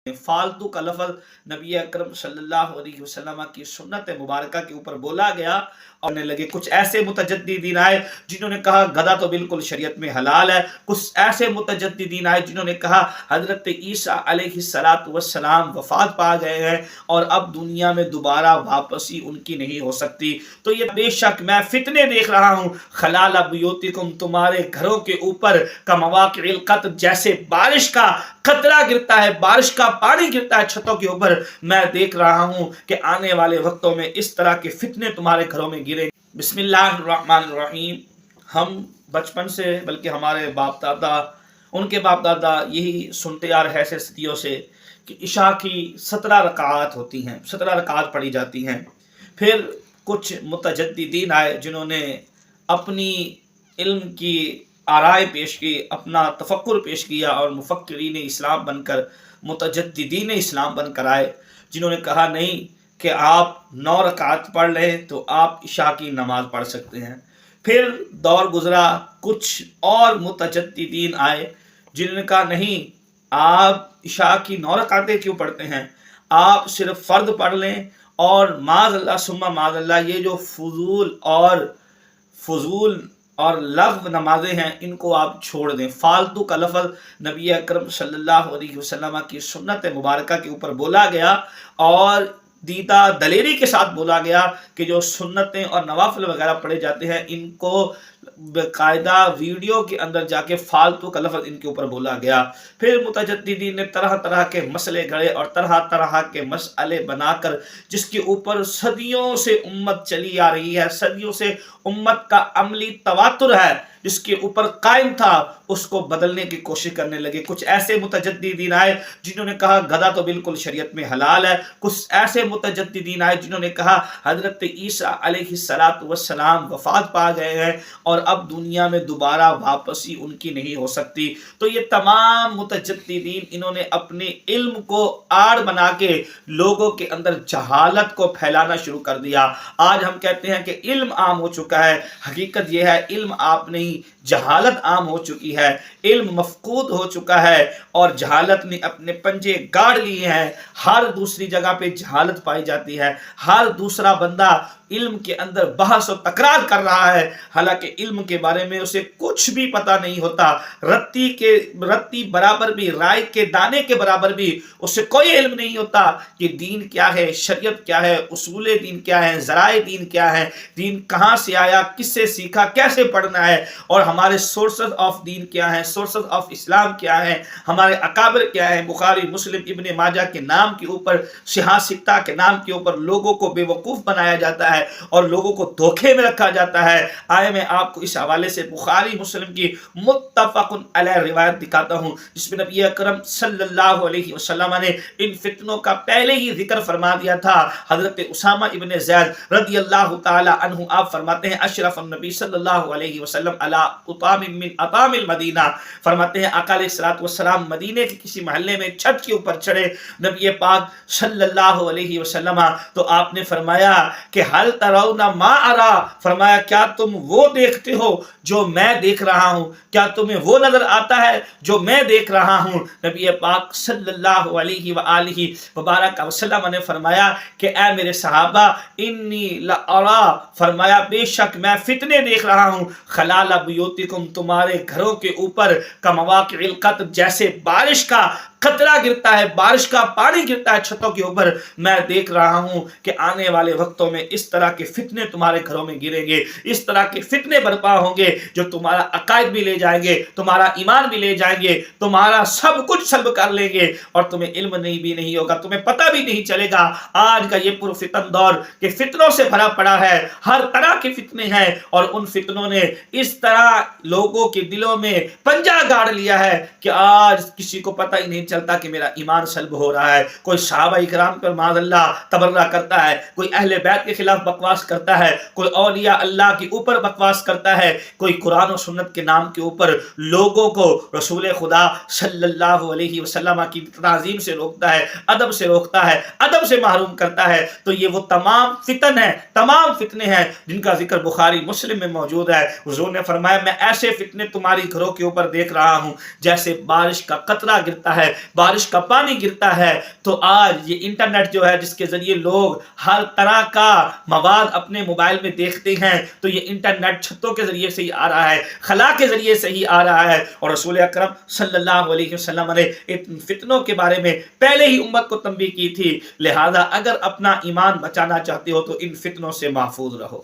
फालतू का लफ्ज़ नबी अकरम सल्लल्लाहु अलैहि वसल्लम की सुन्नत मुबारका के ऊपर बोला गया और लगे। कुछ ऐसे मुतजद्दिदीन आए जिन्होंने कहा गधा तो बिल्कुल शरीयत में हलाल है। कुछ ऐसे मुतजद्दिदीन आए जिन्होंने कहा हजरत ईसा अलैहिस्सलातु वस्सलाम वफात पा गए हैं और अब दुनिया में दोबारा वापसी उनकी नहीं हो सकती। तो ये बेशक मैं फितने देख रहा हूँ। खलाला बुयूतिकुम, तुम्हारे घरों के ऊपर का मवाक़िल क़त्र, जैसे बारिश का कतरा गिरता है, बारिश का पानी गिरता है छतों के ऊपर, मैं देख रहा हूं कि आने वाले वक्तों में इस तरह के फितने तुम्हारे घरों में गिरे। बिस्मिल्लाहिर्रहमानिर्रहीम। हम बचपन से, बल्कि हमारे बाप दादा, उनके बाप दादा यही सुनते आ रहे हैं सदियों से कि इशा की 17 रकात होती हैं, 17 रकात पढ़ी जाती हैं। फिर कुछ मुतजद्दिदीन आए जिन्होंने अपनी इल्म की आराय पेश की, अपना तफक्कुर पेश किया और मुफक्किरीन इस्लाम बनकर, मुतजद्दिदीन इस्लाम बनकर आए, जिन्होंने कहा नहीं कि आप 9 रकात पढ़ लें तो आप इशा की नमाज पढ़ सकते हैं। फिर दौर गुजरा, कुछ और मुतजद्दिदीन आए जिन्होंने कहा नहीं, आप इशा की 9 रकातें क्यों पढ़ते हैं, आप सिर्फ फ़र्द पढ़ लें और माज़अल्लाह सुम्मा माज़अल्लाह ये जो फजूल और लग़्व नमाजें हैं इनको आप छोड़ दें। फालतू का लफ्ज़ नबी अकरम सल्लल्लाहु अलैहि वसल्लम की सुन्नत मुबारका के ऊपर बोला गया और दीदा दलेरी के साथ बोला गया कि जो सुन्नतें और नवाफिल वगैरह पढ़े जाते हैं इनको बाकायदा वीडियो के अंदर जाके फालतू का लफ्ज़ इनके ऊपर बोला गया। फिर मुतजद्दिदीन ने तरह तरह के मसले गढ़े और तरह तरह के मसले बनाकर, जिसके ऊपर सदियों से उम्मत चली आ रही है, सदियों से उम्मत का अमली तवातुर है, जिसके ऊपर कायम था, उसको बदलने की कोशिश करने लगे। कुछ ऐसे मुतजद्दिदीन आए जिन्होंने कहा गधा तो बिल्कुल शरीयत में हलाल है। कुछ ऐसे मुतजद्दिदीन आए जिन्होंने कहा हजरत ईसा अलैहिस्सलातु वस्सलाम वफात पा गए हैं और अब दुनिया में दोबारा वापसी उनकी नहीं हो सकती। तो ये तमाम मुतजद्दिदीन इन्होंने अपने इल्म को आड़ बना के लोगों के अंदर जहालत को फैलाना शुरू कर दिया। आज हम कहते हैं कि इल्म आम हो चुका है, हकीकत यह है इल्म आप नहीं, जहालत आम हो चुकी है, इल्म मफकूद हो चुका है और जहालत ने अपने पंजे गाड़ लिए हैं। हर दूसरी जगह पे जहालत पाई जाती है, हर दूसरा बंदा इल्म के अंदर बहस और तकरार कर रहा है, हालांकि इल्म के बारे में उसे कुछ भी पता नहीं होता। रत्ती बराबर भी, राय के दाने के बराबर भी उसे कोई इल्म नहीं होता कि दीन क्या है, शरीयत क्या है, उसूले दीन क्या है, ज़राए दीन क्या है, दीन कहाँ से आया, किससे सीखा, कैसे पढ़ना है और हमारे सोर्सेज ऑफ दीन क्या है, सोर्सेज ऑफ इस्लाम क्या है, हमारे अकाबिर क्या है। बुखारी, मुस्लिम, इब्ने माजा के नाम के ऊपर, सिहासित्ता के नाम के ऊपर लोगों को बेवकूफ़ बनाया जाता है और लोगों को धोखे में रखा जाता है। आए मैं आपको इस हवाले से बुखारी मुस्लिम की मुत्तफ़क़ुन अलैह रिवायत दिखाता हूँ, जिसमें नबी अकरम सल्लल्लाहु अलैहि वसल्लम ने इन फितनों का पहले ही जिक्र फरमा दिया था। हजरत उसामा इब्ने ज़ैद रज़ियल्लाहु ताला अन्हु आप फरमाते हैं अशरफुन नबी सल्लल्लाहु अलैहि वसल्लम अला उतामिन मिन अतामिल मदीना, फरमाते हैं आका अलैहिस्सलातु वस्सलाम मदीने के किसी महल्ले में छत के ऊपर चढ़े नबी पाक सल्लल्लाहु अलैहि वसल्लम, तो आपने फरमाया कि हल तरौना मा अरा, फरमाया क्या तुम वो देखते हो जो मैं देख रहा हूं, क्या तुम्हें वो नजर आता है जो मैं देख रहा हूं। नबी पाक सल्लल्लाहु अलैहि व आलिहि वबारक वसल्लम ने फरमाया कि ऐ मेरे सहाबा इन्नी ला अरा, फरमाया बेशक मैं फितने देख रहा हूं। खलाला बुयूतिकुम, तुम्हारे घरों के ऊपर का मवाक़िल क़त्र, जैसे बारिश का कतरा गिरता है, बारिश का पानी गिरता है छतों के ऊपर, मैं देख रहा हूं कि आने वाले वक्तों में इस तरह के फितने तुम्हारे घरों में गिरेंगे, इस तरह के फितने बर्पा होंगे जो तुम्हारा अकायद भी ले जाएंगे, तुम्हारा ईमान भी ले जाएंगे, तुम्हारा सब कुछ सल्ब कर लेंगे और तुम्हें इल्म भी नहीं होगा, तुम्हें पता भी नहीं चलेगा। आज का ये पुरफितन दौर के फितनों से भरा पड़ा है, हर तरह के फितने हैं और उन फितनों ने इस तरह लोगों के दिलों में पंजा गाड़ लिया है कि आज किसी को पता ही नहीं चलता कि मेरा ईमान सल्ब हो रहा है। कोई सहाबा इकराम पर माज़अल्लाह तबर्रा करता है, कोई अहले बैत के खिलाफ बकवास करता है, कोई औलिया अल्लाह के ऊपर बकवास करता है, कोई कुरान और सुन्नत के नाम के ऊपर लोगों को रसूल खुदा सल्लल्लाहु अलैहि वसल्लम की ताज़ीम से रोकता है, अदब से रोकता है, अदब से महरूम करता है। तो ये वो तमाम फितन है, तमाम फितने हैं जिनका जिक्र बुखारी मुस्लिम में मौजूद है। हुजूर ने फरमाया मैं ऐसे फितने तुम्हारी घरों के ऊपर देख रहा हूँ जैसे बारिश का कतरा गिरता है بارش کا پانی گرتا ہے، تو آج یہ انٹرنیٹ جو ہے جس کے ذریعے لوگ ہر طرح کا مواد اپنے موبائل میں دیکھتے ہیں، تو یہ انٹرنیٹ چھتوں کے ذریعے سے ہی آ رہا ہے، خلا کے ذریعے سے ہی آ رہا ہے۔ اور رسول اکرم صلی اللہ علیہ وسلم نے ان فتنوں کے بارے میں پہلے ہی امت کو تنبیہ کی تھی، لہذا اگر اپنا ایمان بچانا چاہتے ہو تو ان فتنوں سے محفوظ رہو۔